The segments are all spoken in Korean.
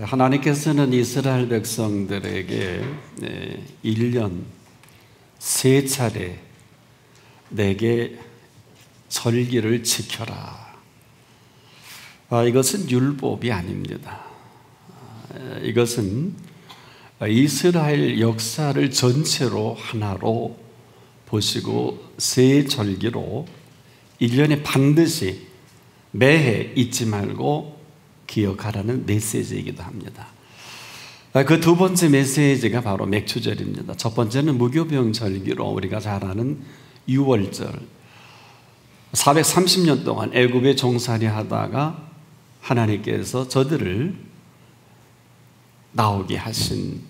하나님께서는 이스라엘 백성들에게 1년 3차례 내게 절기를 지켜라. 이것은 율법이 아닙니다. 이것은 이스라엘 역사를 전체로 하나로 보시고 세 절기로 1년에 반드시 매해 잊지 말고 기억하라는 메시지이기도 합니다. 그 두 번째 메시지가 바로 맥추절입니다. 첫 번째는 무교병 절기로 우리가 잘 아는 유월절. 430년 동안 애굽에 종살이 하다가 하나님께서 저들을 나오게 하신,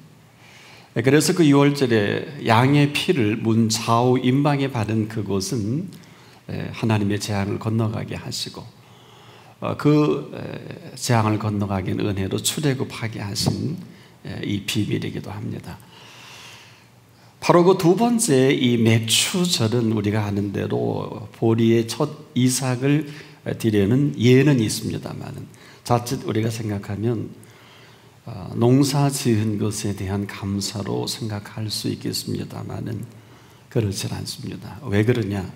그래서 그 유월절에 양의 피를 문 좌우 임방에 바른 그곳은 하나님의 재앙을 건너가게 하시고 그 재앙을 건너가기는 은혜로 출애굽하게 하신 이 비밀이기도 합니다. 바로 그 두 번째 이 맥추절은 우리가 아는 대로 보리의 첫 이삭을 드리는 예는 있습니다만 자칫 우리가 생각하면 농사 지은 것에 대한 감사로 생각할 수 있겠습니다만 그렇지 않습니다. 왜 그러냐?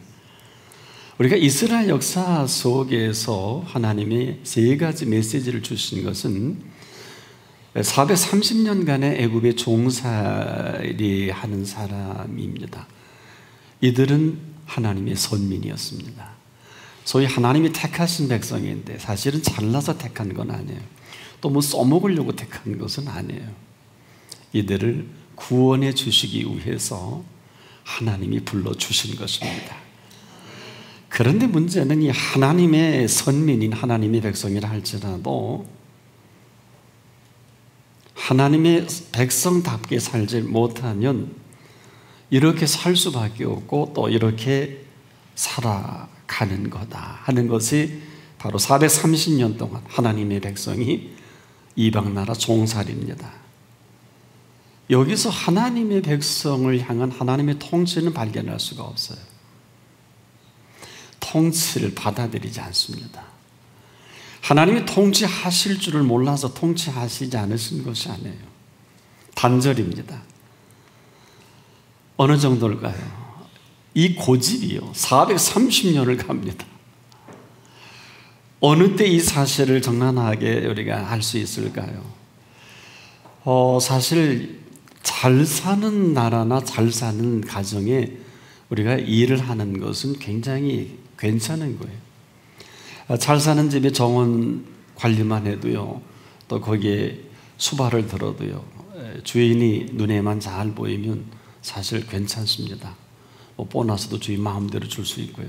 우리가 이스라엘 역사 속에서 하나님이 세 가지 메시지를 주신 것은 430년간의 애굽의 종살이 하는 사람입니다. 이들은 하나님의 선민이었습니다. 소위 하나님이 택하신 백성인데 사실은 잘나서 택한 건 아니에요. 또 뭐 써먹으려고 택한 것은 아니에요. 이들을 구원해 주시기 위해서 하나님이 불러주신 것입니다. 그런데 문제는 이 하나님의 선민인 하나님의 백성이라 할지라도 하나님의 백성답게 살지 못하면 이렇게 살 수밖에 없고 또 이렇게 살아가는 거다 하는 것이 바로 430년 동안 하나님의 백성이 이방 나라 종살이입니다. 여기서 하나님의 백성을 향한 하나님의 통치는 발견할 수가 없어요. 통치를 받아들이지 않습니다. 하나님이 통치하실 줄을 몰라서 통치하시지 않으신 것이 아니에요. 단절입니다. 어느 정도일까요? 이 고집이요 430년을 갑니다. 어느 때 이 사실을 정확하게 우리가 알 수 있을까요? 사실 잘 사는 나라나 잘 사는 가정에 우리가 일을 하는 것은 굉장히 괜찮은 거예요. 잘 사는 집의 정원 관리만 해도요, 또 거기에 수발을 들어도요, 주인이 눈에만 잘 보이면 사실 괜찮습니다. 보너스도 주인 마음대로 줄 수 있고요.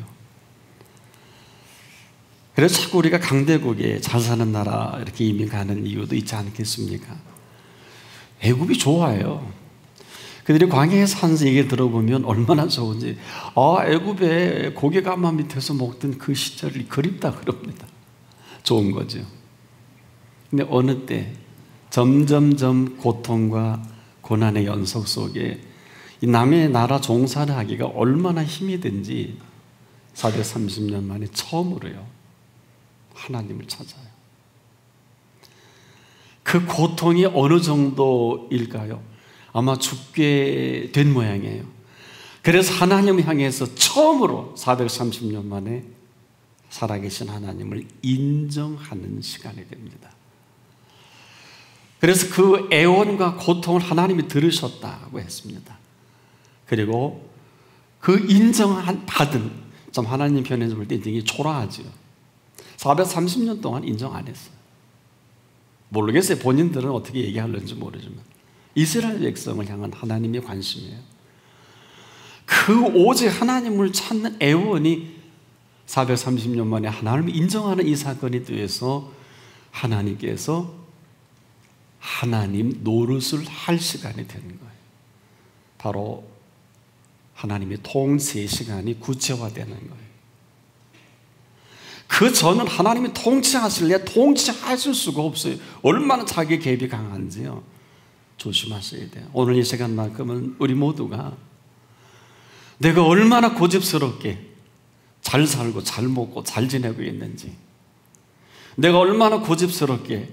그래서 자꾸 우리가 강대국에 잘 사는 나라 이렇게 이민 가는 이유도 있지 않겠습니까? 애굽이 좋아요. 그들이 광야에 사는 얘기 들어보면 얼마나 좋은지, 애굽에 고개가마 밑에서 먹던 그 시절이 그립다 그럽니다. 좋은 거죠. 근데 어느 때 점점점 고통과 고난의 연속 속에 이 남의 나라 종사를 하기가 얼마나 힘이 든지 430년 만에 처음으로요 하나님을 찾아요. 그 고통이 어느 정도일까요? 아마 죽게 된 모양이에요. 그래서 하나님을 향해서 처음으로 430년 만에 살아계신 하나님을 인정하는 시간이 됩니다. 그래서 그 애원과 고통을 하나님이 들으셨다고 했습니다. 그리고 그 인정한 받은, 좀 하나님 편에서 볼 때 인정이 초라하죠. 430년 동안 인정 안 했어요. 모르겠어요. 본인들은 어떻게 얘기하는지 모르지만 이스라엘 백성을 향한 하나님의 관심이에요. 그 오직 하나님을 찾는 애원이 430년 만에 하나님을 인정하는 이 사건이 되어서 하나님께서 하나님 노릇을 할 시간이 되는 거예요. 바로 하나님의 통치의 시간이 구체화되는 거예요. 그 전은 하나님이 통치하실래 통치하실 수가 없어요. 얼마나 자기 개입이 강한지요. 조심하셔야 돼요. 오늘 이 시간만큼은 우리 모두가 내가 얼마나 고집스럽게 잘 살고 잘 먹고 잘 지내고 있는지, 내가 얼마나 고집스럽게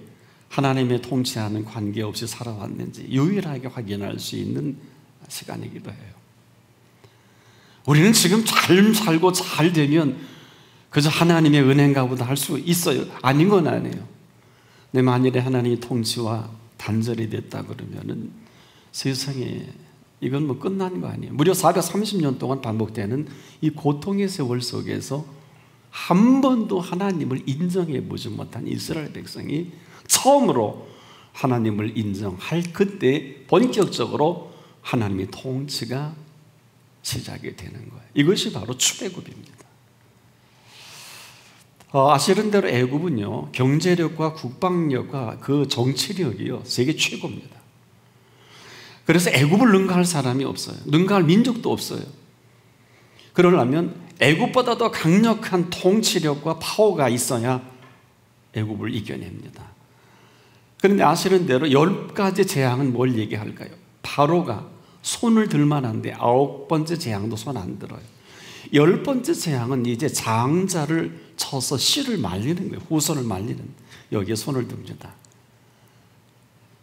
하나님의 통치하는 관계없이 살아왔는지 유일하게 확인할 수 있는 시간이기도 해요. 우리는 지금 잘 살고 잘 되면 그저 하나님의 은혜인가 보다 할 수 있어요. 아닌 건 아니에요. 내 만일에 하나님의 통치와 단절이 됐다 그러면은 세상에 이건 뭐 끝난 거 아니에요. 무려 430년 동안 반복되는 이 고통의 세월 속에서 한 번도 하나님을 인정해 보지 못한 이스라엘 백성이 처음으로 하나님을 인정할 그때 본격적으로 하나님의 통치가 시작이 되는 거예요. 이것이 바로 출애굽입니다. 아시는 대로 애굽은요, 경제력과 국방력과 그 정치력이요, 세계 최고입니다. 그래서 애굽을 능가할 사람이 없어요. 능가할 민족도 없어요. 그러려면 애굽보다 더 강력한 통치력과 파워가 있어야 애굽을 이겨냅니다. 그런데 아시는 대로 10가지 재앙은 뭘 얘기할까요? 바로가 손을 들만한데 9번째 재앙도 손 안 들어요. 10번째 재앙은 이제 장자를 쳐서 씨를 말리는 거예요. 후손을 말리는, 여기에 손을 듭니다.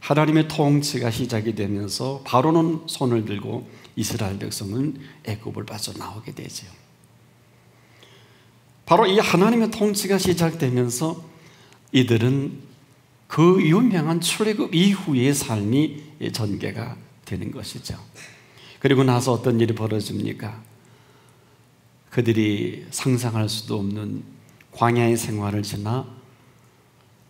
하나님의 통치가 시작이 되면서 바로는 손을 들고 이스라엘 백성은 애굽을 빠져나오게 되죠. 바로 이 하나님의 통치가 시작되면서 이들은 그 유명한 출애굽 이후의 삶이 전개가 되는 것이죠. 그리고 나서 어떤 일이 벌어집니까? 그들이 상상할 수도 없는 광야의 생활을 지나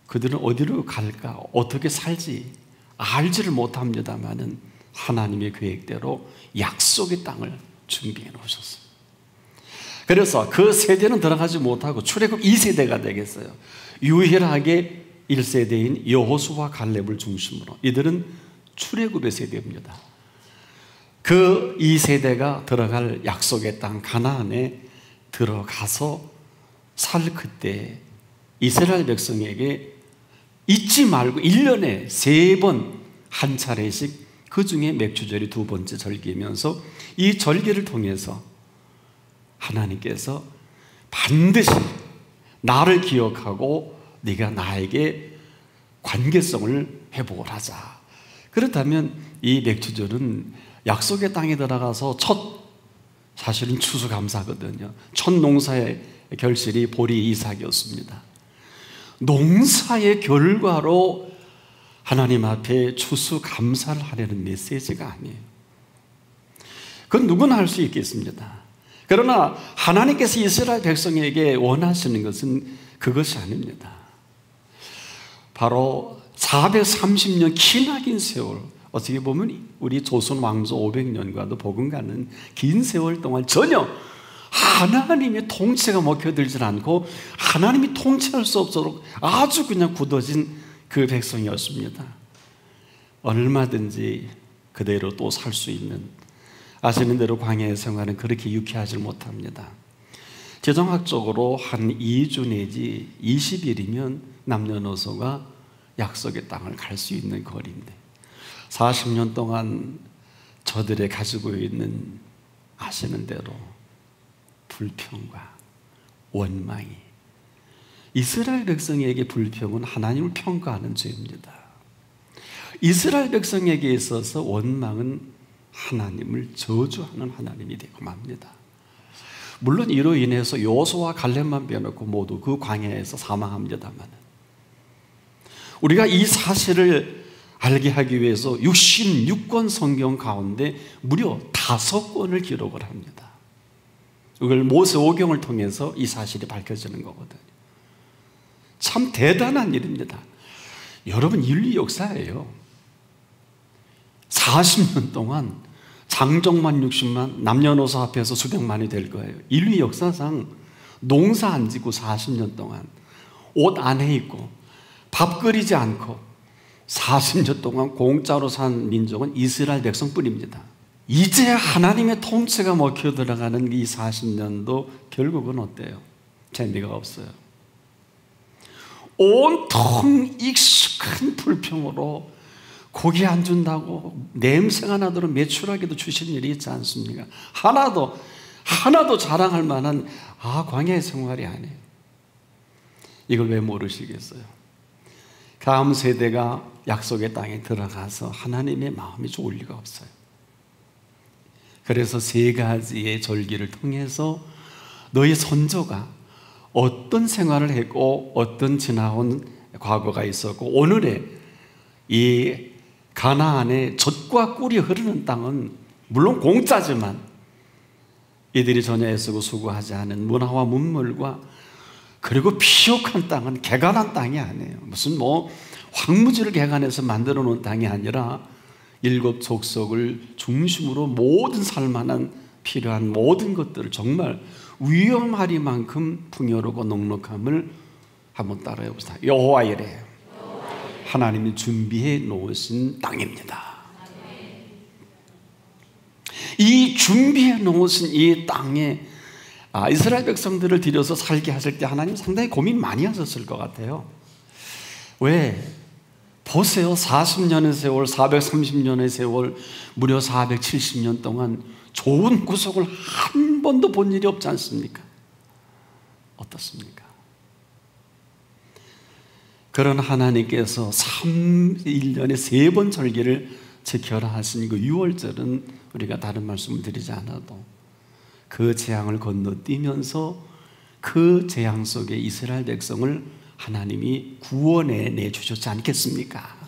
그들은 어디로 갈까, 어떻게 살지 알지를 못합니다만은 하나님의 계획대로 약속의 땅을 준비해 놓으셨어요. 그래서 그 세대는 들어가지 못하고 출애굽 2세대가 되겠어요. 유일하게 1세대인 여호수아와 갈렙을 중심으로 이들은 출애굽의 세대입니다. 그 2세대가 들어갈 약속의 땅 가나안에 들어가서 살 그때 이스라엘 백성에게 잊지 말고 1년에 3번 한 차례씩, 그 중에 맥주절이 2번째 절기이면서 이 절기를 통해서 하나님께서 반드시 나를 기억하고 네가 나에게 관계성을 회복을 하자. 그렇다면 이 맥주절은 약속의 땅에 들어가서 사실은 추수감사거든요. 첫 농사의 결실이 보리 이삭이었습니다. 농사의 결과로 하나님 앞에 추수감사를 하려는 메시지가 아니에요. 그건 누구나 할 수 있겠습니다. 그러나 하나님께서 이스라엘 백성에게 원하시는 것은 그것이 아닙니다. 바로 430년 기나긴 세월, 어떻게 보면 우리 조선 왕조 500년과도 버금가는 긴 세월 동안 전혀 하나님의 통치가 먹혀들지 않고 하나님이 통치할 수 없도록 아주 그냥 굳어진 그 백성이었습니다. 얼마든지 그대로 또 살 수 있는, 아시는 대로 광야의 생활은 그렇게 유쾌하지 못합니다. 재정학적으로 한 2주 내지 20일이면 남녀노소가 약속의 땅을 갈 수 있는 거리인데 40년 동안 저들의 가지고 있는, 아시는 대로 불평과 원망이, 이스라엘 백성에게 불평은 하나님을 평가하는 죄입니다. 이스라엘 백성에게 있어서 원망은 하나님을 저주하는 하나님이 되고 맙니다. 물론 이로 인해서 여호수아와 갈렙만 빼놓고 모두 그 광야에서 사망합니다만, 우리가 이 사실을 알게 하기 위해서 66권 성경 가운데 무려 5권을 기록을 합니다. 이걸 모세오경을 통해서 이 사실이 밝혀지는 거거든요. 참 대단한 일입니다. 여러분, 인류 역사예요. 40년 동안 장정만 60만, 남녀노소 합해서 수백만이 될 거예요. 인류 역사상 농사 안 짓고 40년 동안 옷 안 해 입고 밥 끓이지 않고 40년 동안 공짜로 산 민족은 이스라엘 백성뿐입니다. 이제 하나님의 통치가 먹혀 들어가는 이 40년도 결국은 어때요? 재미가 없어요. 온통 익숙한 불평으로 고기 안 준다고 냄새가 나도록 매출하게도 주신 일이 있지 않습니까? 하나도 자랑할 만한 광야의 생활이 아니에요. 이걸 왜 모르시겠어요? 다음 세대가 약속의 땅에 들어가서 하나님의 마음이 좋을 리가 없어요. 그래서 세 가지의 절기를 통해서 너희 선조가 어떤 생활을 했고 어떤 지나온 과거가 있었고 오늘의 이 가나안의 젖과 꿀이 흐르는 땅은 물론 공짜지만 이들이 전혀 애쓰고 수고하지 않은 문화와 문물과 그리고 피옥한 땅은 개간한 땅이 아니에요. 무슨 황무지를 개간해서 만들어 놓은 땅이 아니라 7 족속을 중심으로 모든 살만한 필요한 모든 것들을 정말 위험하리만큼 풍요롭고 넉넉함을 한번 따라해 봅시다. 여호와 이레 하나님이 준비해 놓으신 땅입니다. 이 준비해 놓으신 이 땅에 이스라엘 백성들을 들여서 살게 하실 때 하나님 상당히 고민 많이 하셨을 것 같아요. 왜? 보세요. 40년의 세월, 430년의 세월, 무려 470년 동안 좋은 구속을 한 번도 본 일이 없지 않습니까? 어떻습니까? 그런 하나님께서 1년에 3번 절기를 지켜라 하신 그 6월절은 우리가 다른 말씀을 드리지 않아도 그 재앙을 건너뛰면서 그 재앙 속에 이스라엘 백성을 하나님이 구원해 내주셨지 않겠습니까?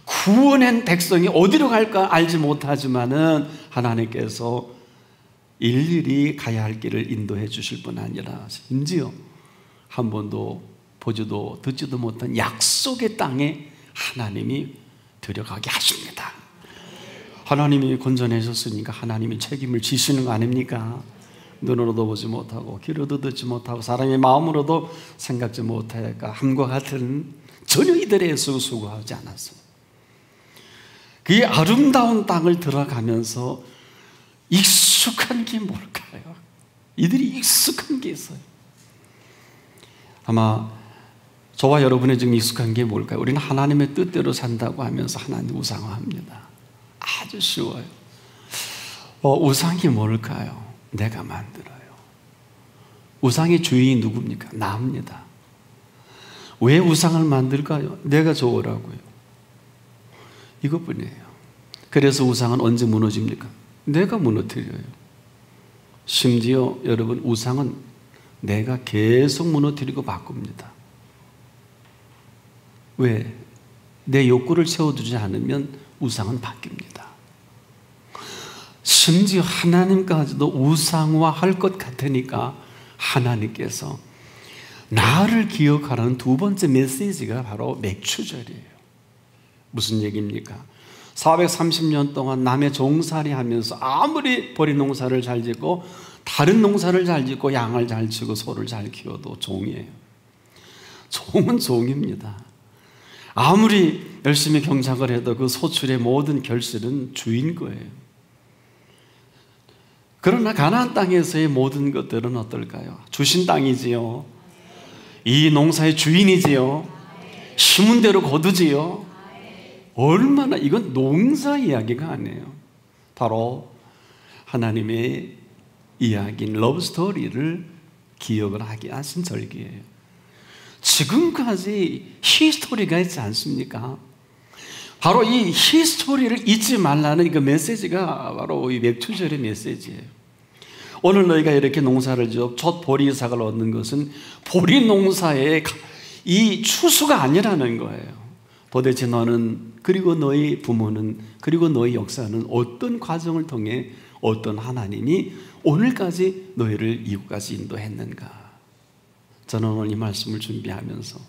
구원한 백성이 어디로 갈까 알지 못하지만은 하나님께서 일일이 가야 할 길을 인도해 주실 뿐 아니라 심지어 한 번도 보지도 듣지도 못한 약속의 땅에 하나님이 들어가게 하십니다. 하나님이 건져내셨으니까 하나님이 책임을 지시는 거 아닙니까? 눈으로도 보지 못하고 귀로도 듣지 못하고 사람의 마음으로도 생각지 못하니까 함과 같은 전혀 이들의 애쓰고 수고하지 않았어요. 그 아름다운 땅을 들어가면서 익숙한 게 뭘까요? 이들이 익숙한 게 있어요. 아마 저와 여러분의 지금 익숙한 게 뭘까요? 우리는 하나님의 뜻대로 산다고 하면서 하나님 우상화합니다. 아주 쉬워요. 우상이 뭘까요? 내가 만들어요. 우상의 주인이 누굽니까? 나입니다. 왜 우상을 만들까요? 내가 좋으라고요. 이것뿐이에요. 그래서 우상은 언제 무너집니까? 내가 무너뜨려요. 심지어 여러분 우상은 내가 계속 무너뜨리고 바꿉니다. 왜? 내 욕구를 채워두지 않으면 우상은 바뀝니다. 심지어 하나님까지도 우상화할 것 같으니까 하나님께서 나를 기억하라는 2번째 메시지가 바로 맥추절이에요. 무슨 얘기입니까? 430년 동안 남의 종살이 하면서 아무리 보리 농사를 잘 짓고 다른 농사를 잘 짓고 양을 잘 치고 소를 잘 키워도 종이에요. 종은 종입니다. 아무리 열심히 경작을 해도 그 소출의 모든 결실은 주인 거예요. 그러나 가나안 땅에서의 모든 것들은 어떨까요? 주신 땅이지요. 이 농사의 주인이지요. 심은 대로 거두지요. 얼마나 이건 농사 이야기가 아니에요. 바로 하나님의 이야기인 러브스토리를 기억을 하게 하신 절기예요. 지금까지 히스토리가 있지 않습니까? 바로 이 히스토리를 잊지 말라는 그 메시지가 바로 이 맥추절의 메시지예요. 오늘 너희가 이렇게 농사를 지어 첫 보리 이삭을 얻는 것은 보리 농사의 이 추수가 아니라는 거예요. 도대체 너는 그리고 너희 부모는 그리고 너희 역사는 어떤 과정을 통해 어떤 하나님이 오늘까지 너희를 이곳까지 인도했는가? 저는 오늘 이 말씀을 준비하면서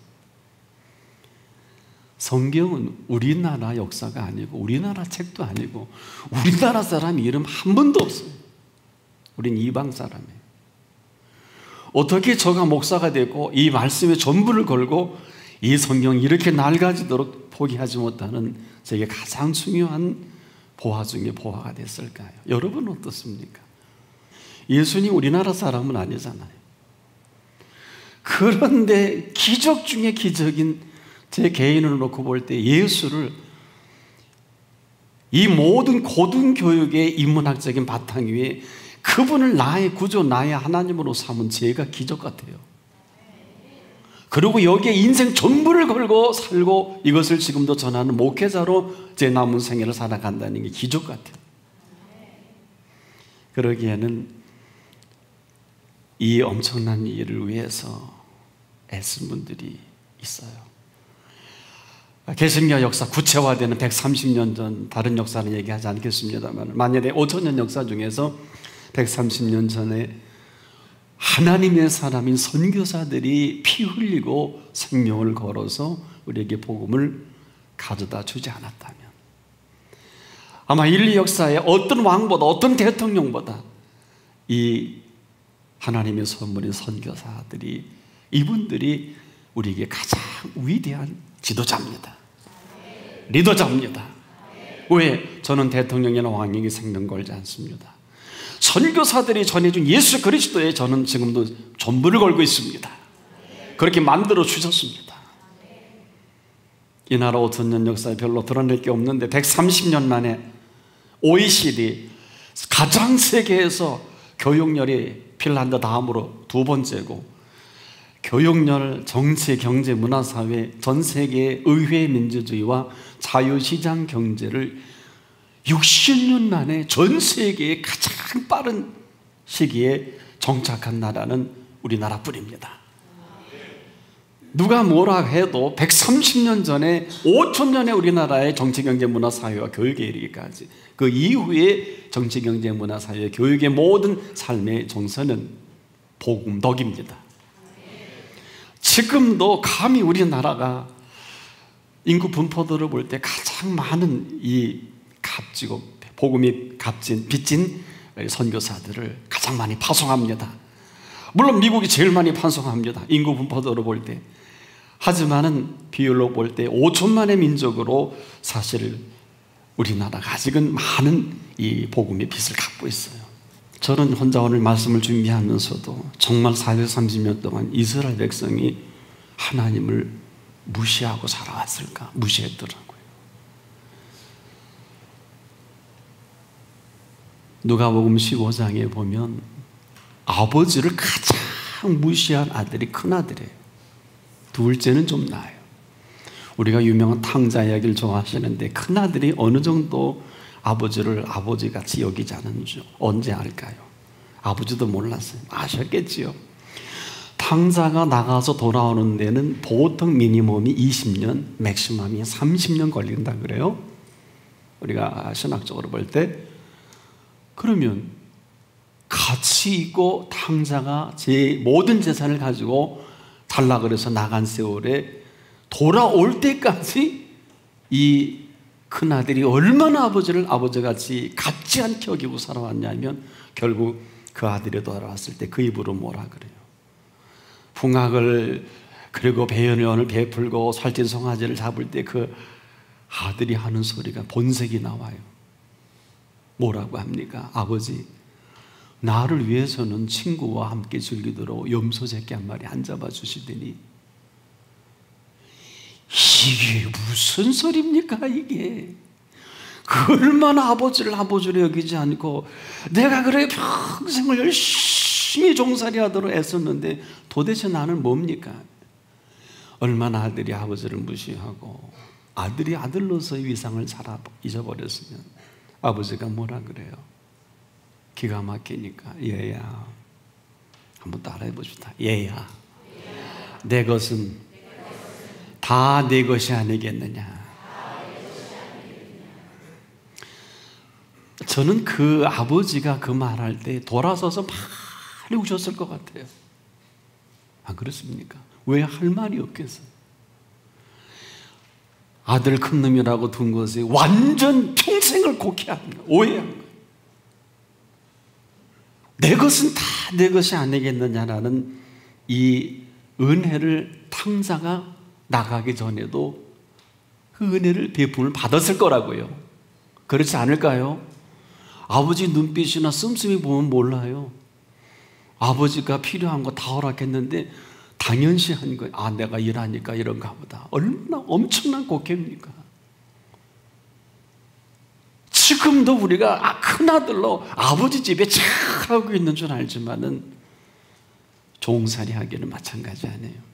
성경은 우리나라 역사가 아니고 우리나라 책도 아니고 우리나라 사람 이름 한 번도 없어요. 우린 이방 사람이에요. 어떻게 저가 목사가 되고 이 말씀에 전부를 걸고 이 성경이 이렇게 낡아지도록 포기하지 못하는 제게 가장 중요한 보화 중에 보화가 됐을까요? 여러분 어떻습니까? 예수님 우리나라 사람은 아니잖아요. 그런데 기적 중에 기적인 제 개인을 놓고 볼 때 예수를 이 모든 고등교육의 인문학적인 바탕 위에 그분을 나의 구주, 나의 하나님으로 삼은 제가 기적 같아요. 그리고 여기에 인생 전부를 걸고 살고 이것을 지금도 전하는 목회자로 제 남은 생애를 살아간다는 게 기적 같아요. 그러기에는 이 엄청난 일을 위해서 애쓴 분들이 있어요. 개신교 역사 구체화되는 130년 전, 다른 역사는 얘기하지 않겠습니다만 만약에 5천년 역사 중에서 130년 전에 하나님의 사람인 선교사들이 피 흘리고 생명을 걸어서 우리에게 복음을 가져다 주지 않았다면 아마 인류 역사의 어떤 왕보다 어떤 대통령보다 이 하나님의 선물인 선교사들이, 이분들이 우리에게 가장 위대한 지도자입니다. 리더자입니다. 왜? 저는 대통령이나 왕에게 생명 걸지 않습니다. 선교사들이 전해준 예수 그리스도에 저는 지금도 전부를 걸고 있습니다. 그렇게 만들어 주셨습니다. 이 나라 5천년 역사에 별로 드러낼 게 없는데 130년 만에 OECD 가장 세계에서 교육열이 핀란드 다음으로 두 번째고, 교육열, 정치, 경제, 문화, 사회, 전 세계의 의회 민주주의와 자유시장 경제를 60년 만에 전 세계의 가장 빠른 시기에 정착한 나라는 우리나라뿐입니다. 누가 뭐라 해도 130년 전에 5천년의 우리나라의 정치, 경제, 문화, 사회와 교육에 이르기까지 그 이후에 정치, 경제, 문화, 사회, 교육의 모든 삶의 정서는 복음, 덕입니다. 지금도 감히 우리나라가 인구 분포도를 볼 때 가장 많은 이 값지고 복음이 빚진 선교사들을 가장 많이 파송합니다. 물론 미국이 제일 많이 파송합니다. 인구 분포도로 볼 때. 하지만은 비율로 볼 때 5천만의 민족으로 사실 우리나라가 아직은 많은 이 복음의 빚을 갖고 있어요. 저는 혼자 오늘 말씀을 준비하면서도 정말 430년 동안 이스라엘 백성이 하나님을 무시하고 살아왔을까? 무시했더라고요. 누가복음 15장에 보면 아버지를 가장 무시한 아들이 큰아들이에요. 둘째는 좀 나아요. 우리가 유명한 탕자 이야기를 좋아하시는데 큰아들이 어느 정도 아버지를 아버지같이 여기지 않은지 언제 알까요? 아버지도 몰랐어요. 아셨겠지요? 탕자가 나가서 돌아오는 데는 보통 미니멈이 20년, 맥시멈이 30년 걸린다 그래요. 우리가 신학적으로 볼 때. 그러면 같이 있고 탕자가 제 모든 재산을 가지고 달라 그래서 나간 세월에 돌아올 때까지 이 큰아들이 얼마나 아버지를 아버지같이 같지 않게 여기고 살아왔냐면 결국 그 아들이 돌아왔을 때 그 입으로 뭐라 그래요? 풍악을 그리고 배연을 베풀고 살찐 송아지를 잡을 때 그 아들이 하는 소리가 본색이 나와요. 뭐라고 합니까? 아버지, 나를 위해서는 친구와 함께 즐기도록 염소 새끼 한 마리 안 잡아 주시더니 이게 무슨 소리입니까 이게? 얼마나 아버지를 아버지로 여기지 않고 내가 그래 평생을 열심히 종살이 하도록 애썼는데 도대체 나는 뭡니까? 얼마나 아들이 아버지를 무시하고 아들이 아들로서의 위상을 잊어버렸으면 아버지가 뭐라 그래요? 기가 막히니까 얘야, 한번 따라해 봅시다. 얘야, 내 것은 다 내 것이 아니겠느냐. 저는 그 아버지가 그 말할 때 돌아서서 많이 우셨을 것 같아요. 안 그렇습니까? 왜 할 말이 없겠어요? 아들 큰 놈이라고 둔 것이 완전 평생을 곡해한 거예요. 오해한 거예요. 내 것은 다 내 것이 아니겠느냐라는 이 은혜를 탕자가 나가기 전에도 그 은혜를 베품을 받았을 거라고요. 그렇지 않을까요? 아버지 눈빛이나 씀씀이 보면 몰라요. 아버지가 필요한 거 다 허락했는데 당연시한 거예요. 아, 내가 일하니까 이런가 보다. 얼마나 엄청난 곡해입니까? 지금도 우리가 큰아들로 아버지 집에 잘하고 있는 줄 알지만은 종살이 하기는 마찬가지 아니에요.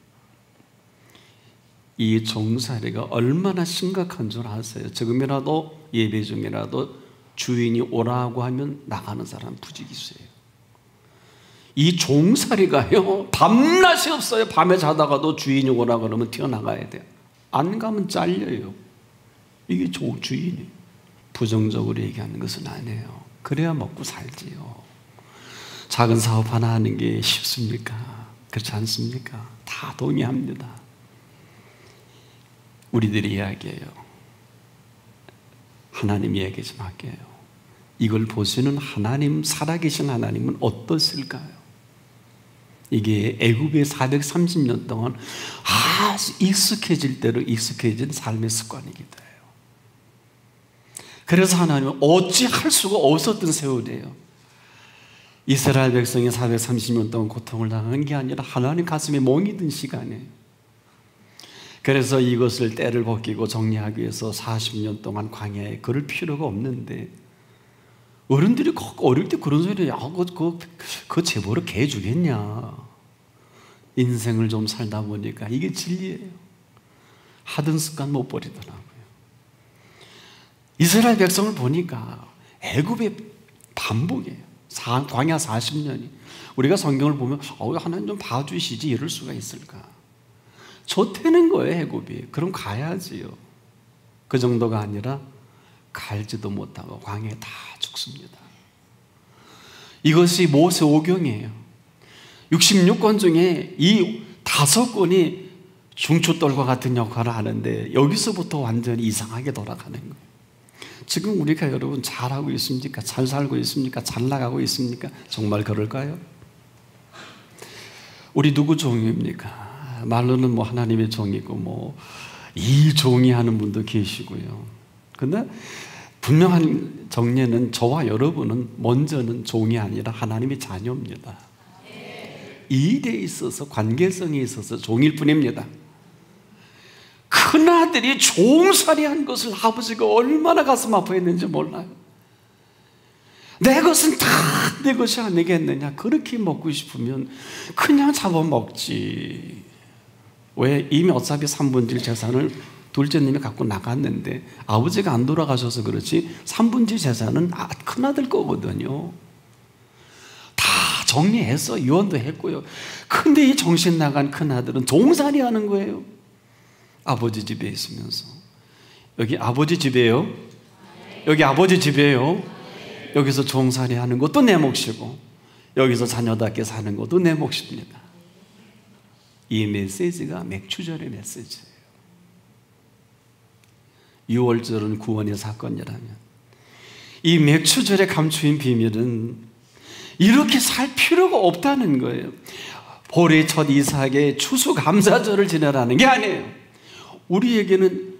이 종살이가 얼마나 심각한 줄 아세요? 지금이라도 예배 중이라도 주인이 오라고 하면 나가는 사람 부지기수예요. 이 종살이가요, 밤낮이 없어요. 밤에 자다가도 주인이 오라고 그러면 튀어나가야 돼요. 안 가면 잘려요. 이게 주인이 부정적으로 얘기하는 것은 아니에요. 그래야 먹고 살지요. 작은 사업 하나 하는 게 쉽습니까? 그렇지 않습니까? 다 동의합니다. 우리들이 이야기해요. 하나님 이야기 좀 할게요. 이걸 보시는 하나님, 살아계신 하나님은 어떠실까요? 이게 애굽에 430년 동안 아주 익숙해질 대로 익숙해진 삶의 습관이기도 해요. 그래서 하나님은 어찌할 수가 없었던 세월이에요. 이스라엘 백성이 430년 동안 고통을 당한 게 아니라 하나님 가슴에 멍이 든 시간이에요. 그래서 이것을 때를 벗기고 정리하기 위해서 40년 동안 광야에 걸을 필요가 없는데, 어른들이 어릴 때 그런 소리, 야, 그거 제보로 개 주겠냐. 인생을 좀 살다 보니까 이게 진리예요. 하던 습관 못 버리더라고요. 이스라엘 백성을 보니까 애굽의 반복이에요. 광야 40년이. 우리가 성경을 보면 하나님 좀 봐주시지 이럴 수가 있을까? 좋다는 거예요. 애굽이. 그럼 가야지요. 그 정도가 아니라 갈지도 못하고 광야에 다 죽습니다. 이것이 모세 오경이에요. 66권 중에 이 5권이 중추돌과 같은 역할을 하는데 여기서부터 완전히 이상하게 돌아가는 거예요. 지금 우리가 여러분 잘하고 있습니까? 잘 살고 있습니까? 잘 나가고 있습니까? 정말 그럴까요? 우리 누구 종입니까? 말로는 뭐 하나님의 종이고 이 종이 하는 분도 계시고요. 근데 분명한 정리는 저와 여러분은 먼저는 종이 아니라 하나님의 자녀입니다. 이 일에 있어서 관계성에 있어서 종일 뿐입니다. 큰아들이 종살이한 것을 아버지가 얼마나 가슴 아파했는지 몰라요. 내 것은 다 내 것이 아니겠느냐. 그렇게 먹고 싶으면 그냥 잡아먹지. 왜? 이미 어차피 3분의 1 재산을 둘째님이 갖고 나갔는데 아버지가 안 돌아가셔서 그렇지 3분의 1 재산은 큰아들 거거든요. 다 정리해서 유언도 했고요. 근데 이 정신 나간 큰아들은 종살이 하는 거예요. 아버지 집에 있으면서. 여기 아버지 집이에요? 여기 아버지 집이에요? 여기서 종살이 하는 것도 내 몫이고 여기서 자녀답게 사는 것도 내 몫입니다. 이 메시지가 맥추절의 메시지예요. 6월절은 구원의 사건이라면 이 맥추절의 감추인 비밀은 이렇게 살 필요가 없다는 거예요. 볼의 첫 이삭의 추수감사절을 지내라는 게 아니에요. 우리에게는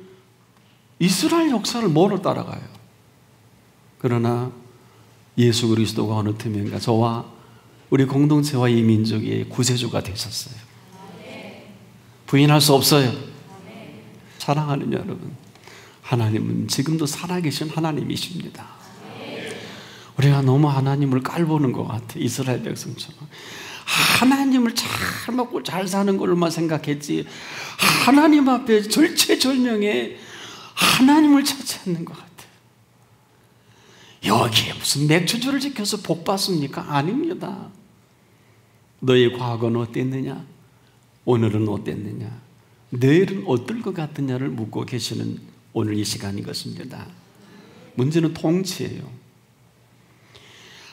이스라엘 역사를 뭐로 따라가요? 그러나 예수 그리스도가 어느 틈인가 저와 우리 공동체와 이 민족의 구세주가 되셨어요. 부인할 수 없어요. 사랑하는 여러분, 하나님은 지금도 살아계신 하나님이십니다. 우리가 너무 하나님을 깔보는 것 같아요. 이스라엘 백성처럼 하나님을 잘 먹고 잘 사는 걸로만 생각했지 하나님 앞에 절체절명에 하나님을 찾지 않는 것 같아요. 여기에 무슨 맥주주를 지켜서 복 받습니까? 아닙니다. 너의 과거는 어땠느냐? 오늘은 어땠느냐? 내일은 어떨 것 같느냐를 묻고 계시는 오늘 이 시간인 것입니다. 문제는 통치예요.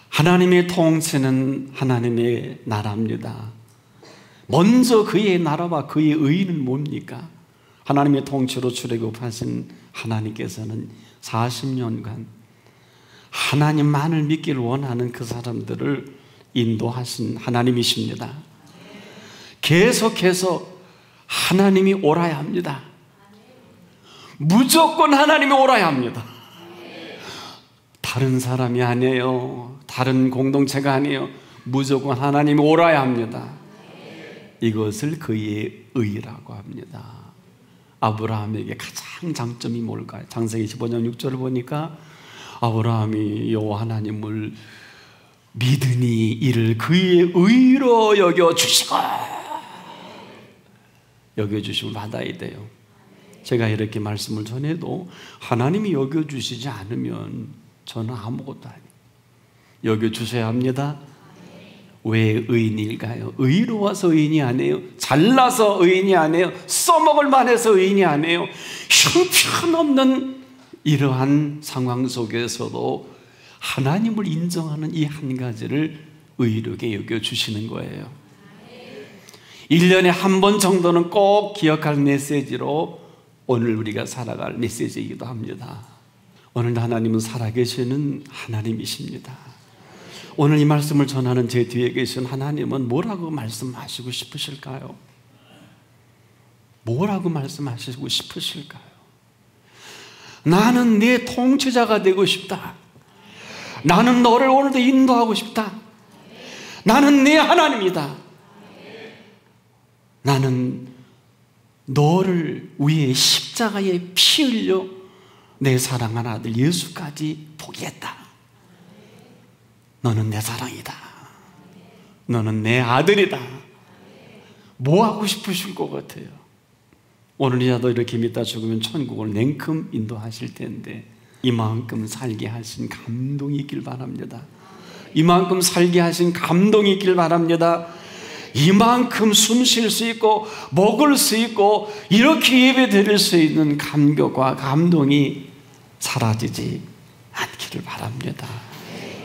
하나님의 통치는 하나님의 나라입니다. 먼저 그의 나라와 그의 의는 뭡니까? 하나님의 통치로 출애굽하신 하나님께서는 40년간 하나님만을 믿기를 원하는 그 사람들을 인도하신 하나님이십니다. 계속해서 하나님이 옳아야 합니다. 무조건 하나님이 옳아야 합니다. 다른 사람이 아니에요. 다른 공동체가 아니에요. 무조건 하나님이 옳아야 합니다. 이것을 그의 의라고 합니다. 아브라함에게 가장 장점이 뭘까요? 창세기 15장 6절을 보니까 아브라함이 여호와 하나님을 믿으니 이를 그의 의로 여겨 주시고, 여겨주심을 받아야 돼요. 제가 이렇게 말씀을 전해도 하나님이 여겨주시지 않으면 저는 아무것도 아니에요. 여겨주셔야 합니다. 왜 의인일까요? 의로워서 의인이 아니에요. 잘나서 의인이 아니에요. 써먹을 만해서 의인이 아니에요. 형편없는 이러한 상황 속에서도 하나님을 인정하는 이 한 가지를 의롭게 여겨주시는 거예요. 1년에 한 번 정도는 꼭 기억할 메시지로 오늘 우리가 살아갈 메시지이기도 합니다. 오늘 하나님은 살아계시는 하나님이십니다. 오늘 이 말씀을 전하는 제 뒤에 계신 하나님은 뭐라고 말씀하시고 싶으실까요? 뭐라고 말씀하시고 싶으실까요? 나는 네 통치자가 되고 싶다. 나는 너를 오늘도 인도하고 싶다. 나는 네 하나님이다. 나는 너를 위해 십자가에 피 흘려 내 사랑하는 아들 예수까지 포기했다. 너는 내 사랑이다. 너는 내 아들이다. 뭐 하고 싶으실 것 같아요? 오늘이라도 이렇게 믿다 죽으면 천국을 냉큼 인도하실 텐데 이만큼 살게 하신 감동이 있길 바랍니다. 이만큼 살게 하신 감동이 있길 바랍니다. 이만큼 숨 쉴 수 있고 먹을 수 있고 이렇게 예배 드릴 수 있는 감격과 감동이 사라지지 않기를 바랍니다.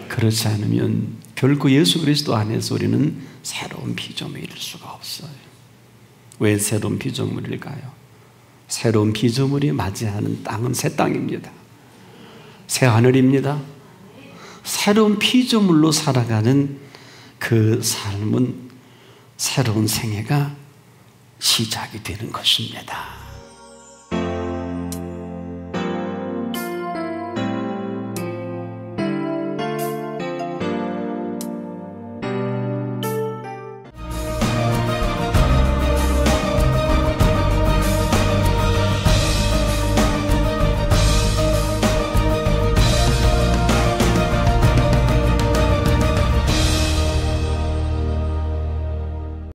그렇지 않으면 결코 예수 그리스도 안에서 우리는 새로운 피조물일 수가 없어요. 왜 새로운 피조물일까요? 새로운 피조물이 맞이하는 땅은 새 땅입니다. 새 하늘입니다. 새로운 피조물로 살아가는 그 삶은 새로운 생애가 시작이 되는 것입니다.